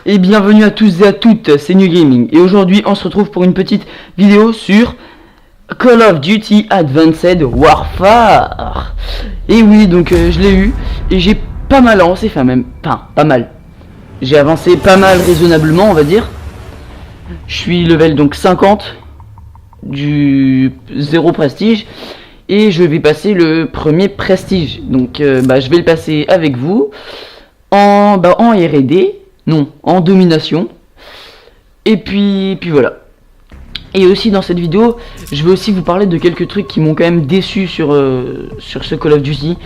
Et bienvenue à tous et à toutes, c'est New Gaming. Et aujourd'hui on se retrouve pour une petite vidéo sur Call of Duty Advanced Warfare. Et oui, donc je l'ai eu et j'ai pas mal avancé, enfin même pas mal. J'ai avancé pas mal raisonnablement, on va dire. Je suis level donc 50 du 0 prestige et je vais passer le premier prestige. Donc je vais le passer avec vous en R&D. Non, en domination. Et puis voilà. Et aussi dans cette vidéo, je vais aussi vous parler de quelques trucs qui m'ont quand même déçu sur ce Call of Duty.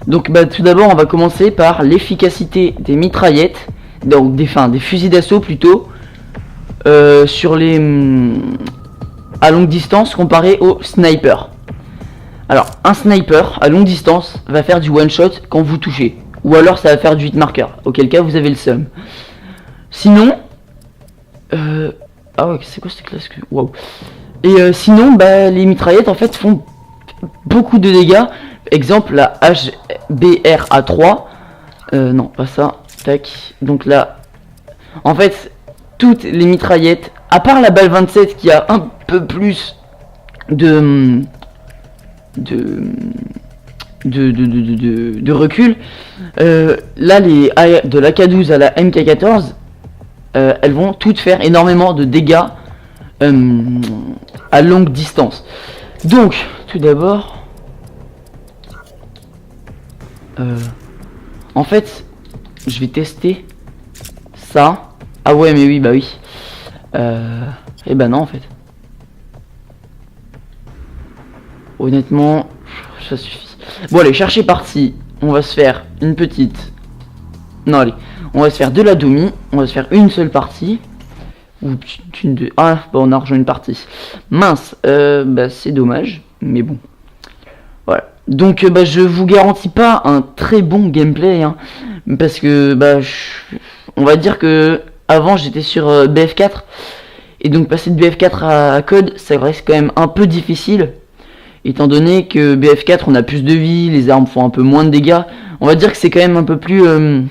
Donc tout d'abord, on va commencer par l'efficacité des mitraillettes, donc des fusils d'assaut plutôt, sur les à longue distance comparé au sniper. Alors, un sniper à longue distance va faire du one shot quand vous touchez. Ou alors ça va faire du hit marker, auquel cas vous avez le seum. Sinon, ah ouais, c'est quoi cette classe que... Waouh. Et sinon, les mitraillettes en fait font beaucoup de dégâts. Exemple, la HBRA3. Non, pas ça. Tac. Donc là, en fait, toutes les mitraillettes, à part la balle 27 qui a un peu plus de recul, là de la K12 à la MK14, elles vont toutes faire énormément de dégâts à longue distance. Donc tout d'abord, en fait je vais tester ça. Ah ouais, mais oui, bah oui, et bah non, en fait honnêtement ça suffit. Bon allez, chercher parti. On va se faire une petite... Non allez, on va se faire de la domi. On va se faire une seule partie. Ou une deux... Ah bah on a rejoint une partie. Mince, c'est dommage. Mais bon. Voilà. Donc je vous garantis pas un très bon gameplay, hein, parce que on va dire que avant j'étais sur BF4. Et donc passer de BF4 à code, ça reste quand même un peu difficile. Étant donné que BF4 on a plus de vie, les armes font un peu moins de dégâts, on va dire que c'est quand même un peu plus... on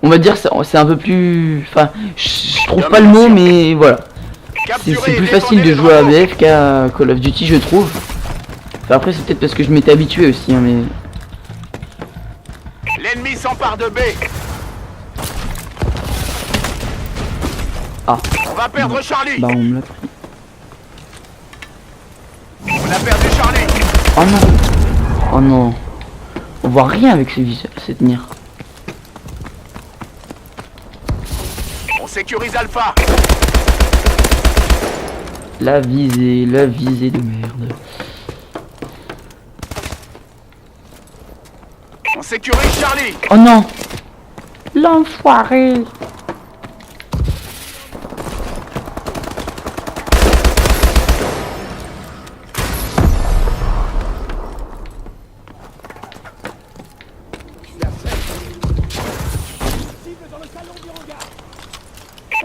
va dire c'est un peu plus... Enfin, je trouve pas le mot, mais voilà. C'est plus facile de jouer à BF qu'à Call of Duty, je trouve. Enfin, après c'est peut-être parce que je m'étais habitué aussi, hein, mais... L'ennemi s'empare de B. Ah. On va perdre Charlie. Bah on me l'a pris. On a perdu Charlie. Oh non. Oh non. On voit rien avec cette mire. On sécurise Alpha. La visée de merde. On sécurise Charlie. Oh non. L'enfoiré.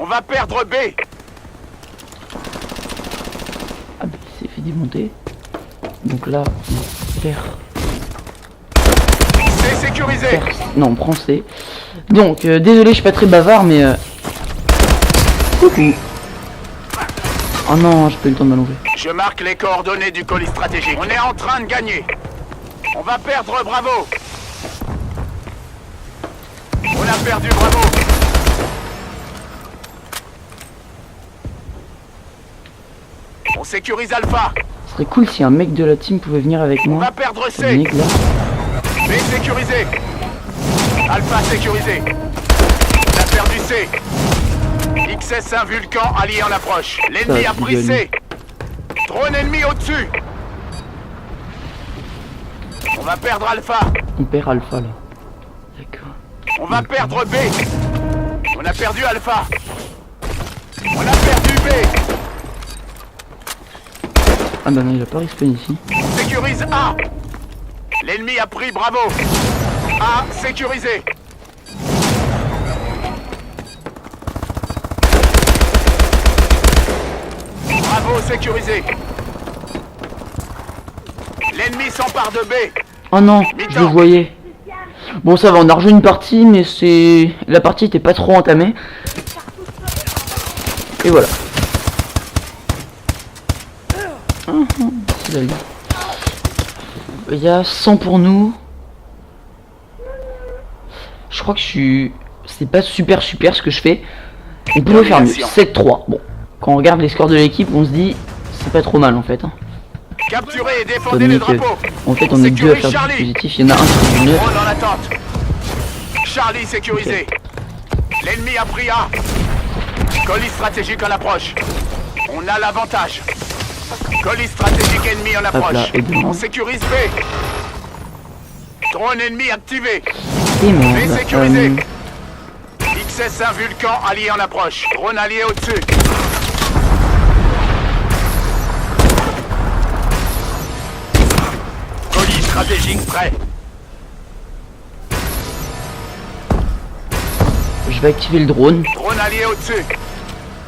On va perdre B. Ah bah il s'est fait démonter. Donc là, on perd. C'est sécurisé. Non, on prend C. Donc, désolé, je suis pas très bavard, mais... Coucou. Oh non, j'ai pas eu le temps de m'allonger. Je marque les coordonnées du colis stratégique. On est en train de gagner. On va perdre Bravo. On a perdu Bravo. On sécurise Alpha. Ce serait cool si un mec de la team pouvait venir avec On moi. va perdre C. Mec, là. B sécurisé. Alpha sécurisé. On a perdu C. XS1 Vulcan allié en approche. L'ennemi a pris C. Drone ennemi au-dessus. On va perdre Alpha. On perd Alpha, là. D'accord. On va perdre B. On a perdu Alpha. On a perdu B. Ah bah non, il a pas respawn ici. On sécurise A. L'ennemi a pris Bravo. A sécurisé. Bravo sécurisé. L'ennemi s'empare de B. Oh non, je le voyais. Bon, ça va, on a rejoué une partie, mais c'est... La partie était pas trop entamée. Et voilà. Il y a 100 pour nous. Je crois que je suis... C'est pas super ce que je fais. On peut faire mieux. 7-3. Bon, quand on regarde les scores de l'équipe, on se dit... C'est pas trop mal en fait. Hein. Capturez et défendez les drapeaux. En fait, on est deux à faire du dispositif. Il y en a un sur une. Drone en attente. Charlie sécurisé. L'ennemi a pris A. Colis stratégique en approche. On a l'avantage. Colis stratégique ennemi en approche. On sécurise B. Drone ennemi activé. B sécurisé. XS1 Vulcan allié en approche. Drone allié au-dessus. Colis stratégique prêt. Je vais activer le drone. Drone allié au-dessus.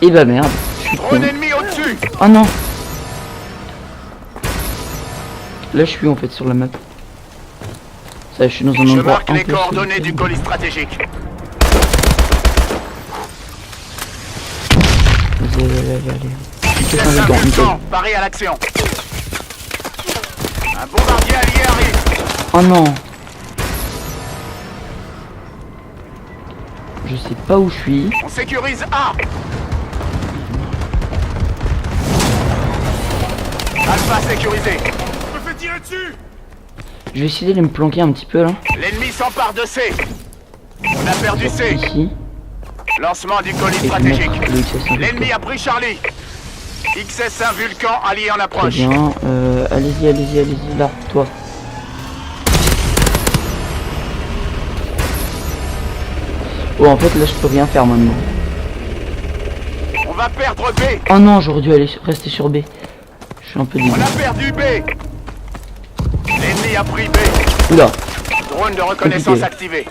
Et bah merde. Drone ennemi au-dessus. Oh non. Là je suis en fait sur la map. Ça, je suis dans un endroit. Je marque les coordonnées du colis stratégique. Allez. XS1 Vulcan, paré à l'action. Un bombardier allié arrive. Oh non. Je sais pas où je suis. On sécurise A. Alpha sécurisé. Je me fais tirer dessus. Je vais essayer de me planquer un petit peu là. L'ennemi s'empare de C. On a perdu C. Ici. Lancement du colis stratégique. L'ennemi a pris Charlie. XS1 Vulcan allié en Très approche. bien. Allez-y. Là, toi. Oh, en fait, là, je peux rien faire maintenant. On va perdre B. Oh non, j'aurais dû rester sur B. Je suis un peu dégoûté. On a perdu B. L'ennemi a pris B. Oula. Drone de reconnaissance activé.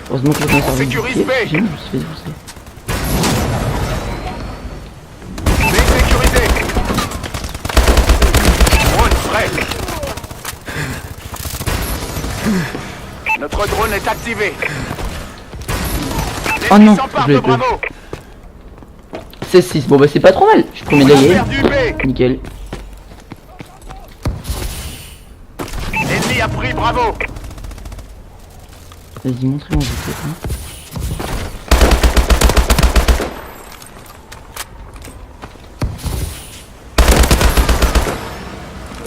Heureusement que on sécurise B. B sécurisé. Drone prêt. Notre drone est activé. Oh non, s'empare je de l'ai Bravo. 16-6, bon bah c'est pas trop mal. Je suis premier On a d'ailleurs. perdu B. Nickel. L'ennemi a pris Bravo. Vas-y, montrez-moi vite fait. Hein.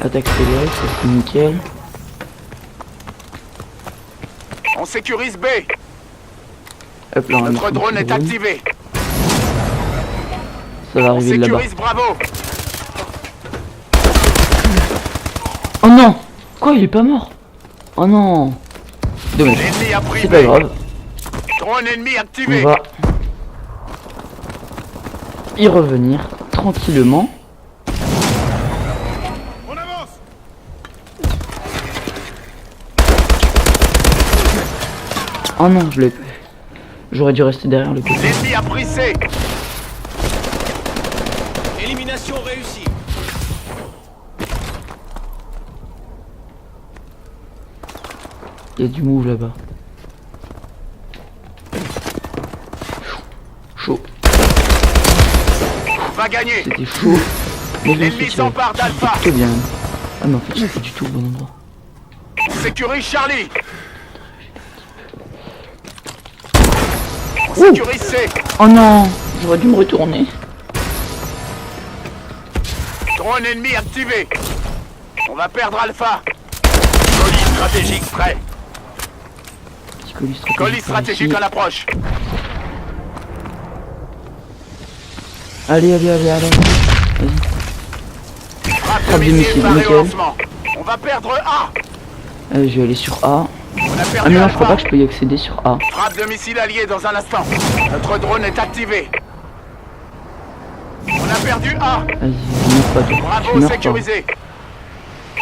Attaque célérée, ça c'est nickel. On sécurise B. Hop là, on va Notre mettre drone un est petit drone. activé. Ça va On arriver de là-bas. sécurise Bravo. Oh non. Quoi, il est pas mort? Oh non. Dommage. L'ennemi a pris C'est B. pas grave. Drone ennemi On activé. va y revenir tranquillement. On avance. Oh non, je l'ai pas. J'aurais dû rester derrière le côté. L'ennemi a pris C. Élimination réussie. Il y a du move là-bas. Chaud. On va gagner. C'était chaud. Mais je me suis L'ennemi tiré. s'empare d'Alpha. Plutôt bien. Ah mais en fait, je suis du tout au bon endroit. On sécurise Charlie. On sécurise C. Oh non, j'aurais dû me retourner. Drone ennemi activé. On va perdre Alpha. Colis stratégique prêt. Petit colis stratégique. Colis stratégique par en ici. approche. Allez. Vas-y. Frappe Frappe de de missile missile, paré nickel. au lancement. On va perdre A. Allez, je vais aller sur A. On a Ah perdu mais non, je crois Alpha. pas que je peux y accéder sur A. Frappe de missile allié dans un instant. Notre drone est activé. On a perdu A. Vas-y, meurs pas toi. Tu Bravo meurs pas. sécurisé.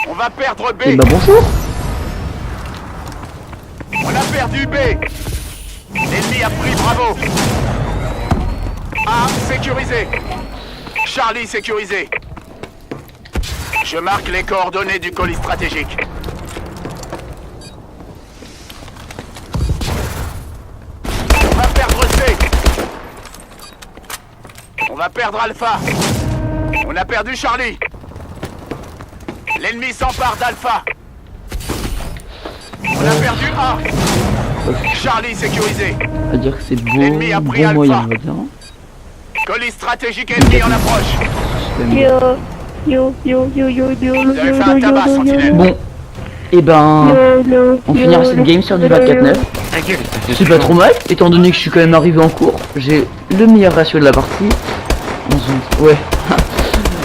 On va perdre B. Et bah bonjour. On a perdu B. L'ennemi a pris Bravo. A sécurisé. Charlie sécurisé. Je marque les coordonnées du colis stratégique. va perdre Alpha. On a perdu Charlie. L'ennemi s'empare d'Alpha. On a perdu A. Charlie sécurisé. À dire que c'est beau, L'ennemi a pris bon Alpha. moyen, on va dire. Colis stratégique ennemi en approche. Vous avez fait un tabac, Sentinelle. Bon, et ben, on finira cette game sur du 24-9. C'est pas trop mal, étant donné que je suis quand même arrivé en cours. J'ai le meilleur ratio de la partie. Ouais,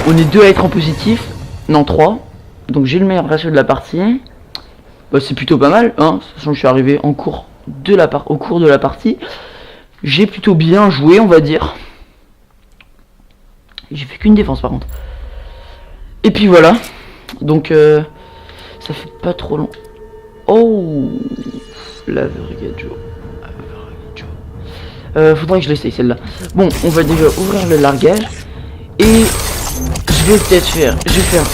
on est 2 à être en positif. Non, 3. Donc j'ai le meilleur ratio de la partie. Bah, c'est plutôt pas mal, hein. De toute façon, je suis arrivé en cours au cours de la partie. J'ai plutôt bien joué, on va dire. J'ai fait qu'une défense par contre. Et puis voilà. Donc ça fait pas trop long. Oh, la Vergaggio. Faudrait que je l'essaye celle-là. Bon, on va déjà ouvrir le largage. Et je vais peut-être faire. Je vais faire.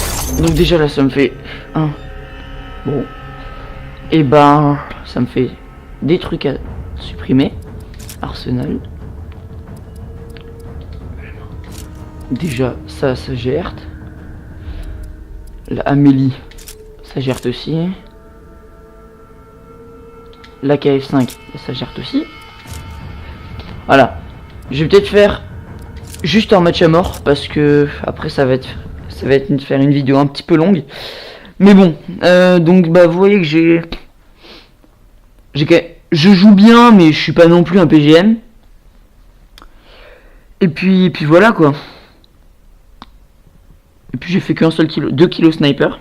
Donc déjà là ça me fait 1. Bon. Et ben ça me fait des trucs à supprimer. Arsenal. Déjà ça gère. La Amélie ça gère aussi. La KF5 ça gère aussi. Voilà. Je vais peut-être faire juste un match à mort parce que après ça va être faire une vidéo un petit peu longue. Mais bon, donc bah vous voyez que je joue bien mais je suis pas non plus un PGM. Et puis voilà quoi. Et puis j'ai fait qu'un seul kilo, 2 kilos sniper.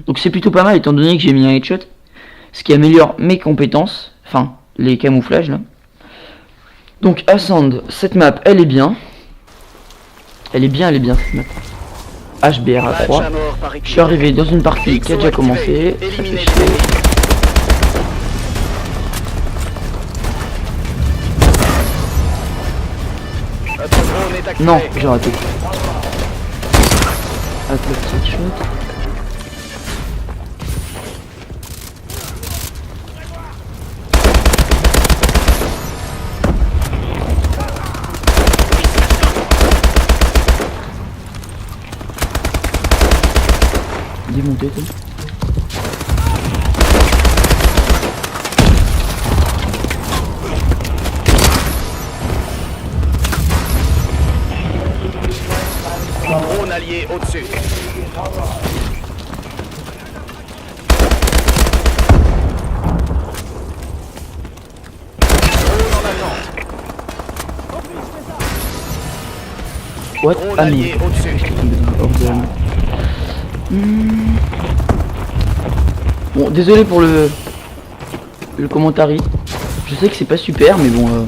Donc c'est plutôt pas mal étant donné que j'ai mis un headshot. Ce qui améliore mes compétences. Enfin, les camouflages là. Donc Ascend, cette map elle est bien. Elle est bien cette map. HBR à 3. Je suis arrivé dans une partie qui a déjà commencé. Ça fait chier. Non, j'ai raté. Hop, le petit shot. Démonté quoi. Drone allié au-dessus. What? Drone Ah non. allié au-dessus. Bon, désolé pour le commentary. Je sais que c'est pas super, mais bon,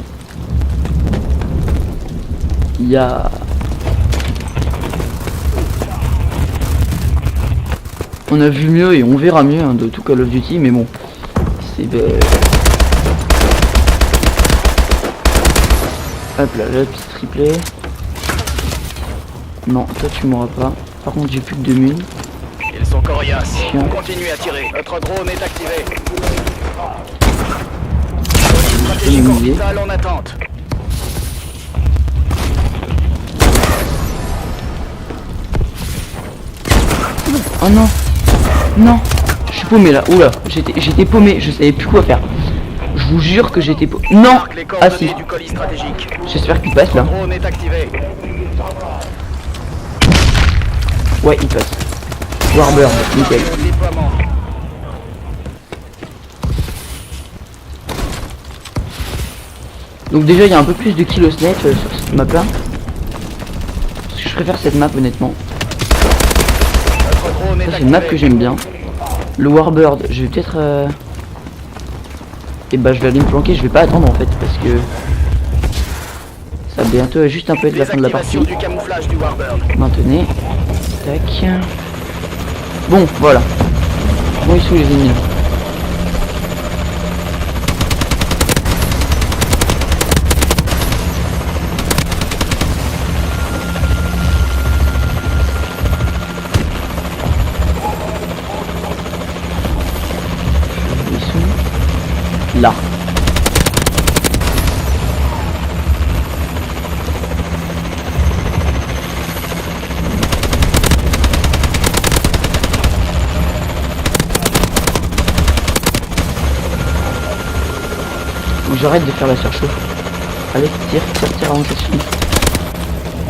il y a. On a vu mieux et on verra mieux hein, de tout Call of Duty, mais bon, c'est. Hop là, le petit triplé. Non, toi tu mourras pas. Par contre, j'ai plus que 2000. Ils sont coriaces. Chiant. Continuez à tirer. Notre drone est activé. Éliminé. Stratégique orbital en attente. Oh non. Non. Je suis paumé là. Oula. J'étais paumé. Je savais plus quoi faire. Je vous jure que j'étais paumé. Non. Marque les Ah coordonnées si. du colis stratégique. J'espère qu'il passe là. Drone est activé. Ouais, il passe. Warbird, nickel. Au déploiement. Donc déjà il y a un peu plus de kilos net sur cette map là. Parce que je préfère cette map honnêtement. Notre drone est Ça c'est une map activé. que j'aime bien. Le Warbird, je vais peut-être et bah je vais aller me planquer, je vais pas attendre en fait parce que ça va bientôt juste un peu être la fin de la partie. Désactivation du camouflage du Warbird. Maintenez. Tac. Bon voilà. Bon ils sont les ennemis là. Ils sont là. Faut que j'arrête de faire la surchauffe. Allez, tire avant que ça se finisse.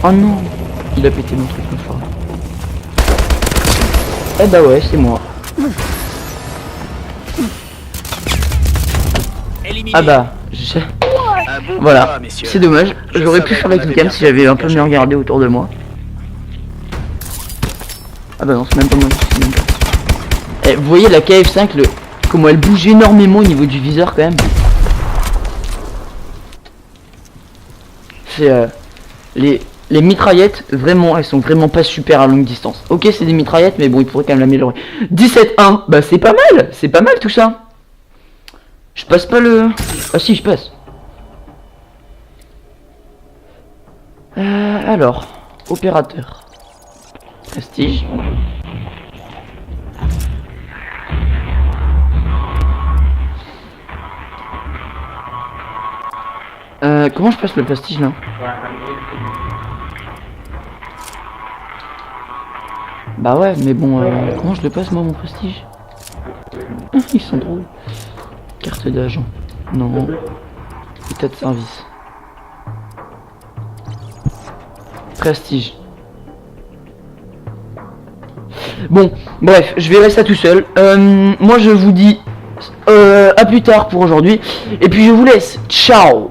Oh non, il a pété mon truc plus fort. Eh bah ouais, c'est moi. Éliminé. Ah bah, je... Un beau Voilà, combat, messieurs. c'est dommage. Je J'aurais pu savais faire qu'on la avait cam bien si j'avais un peu fait mieux regardé autour de moi. Ah bah non, c'est même pas moi. c'est même pas- Eh, vous voyez la KF5, comment elle bouge énormément au niveau du viseur quand même. C'est les mitraillettes, vraiment, elles sont vraiment pas super à longue distance. Ok, c'est des mitraillettes, mais bon, ils pourraient quand même l'améliorer. 17-1, bah c'est pas mal tout ça. Je passe pas le... Ah si, je passe. Alors, opérateur. Prestige. Comment je passe le prestige là? Bah ouais, mais bon, comment je le passe moi mon prestige? Ils sont drôles. Carte d'agent. Non. État de service. Prestige. Bon, bref, je verrai ça tout seul. Moi je vous dis à plus tard pour aujourd'hui. Et puis je vous laisse. Ciao.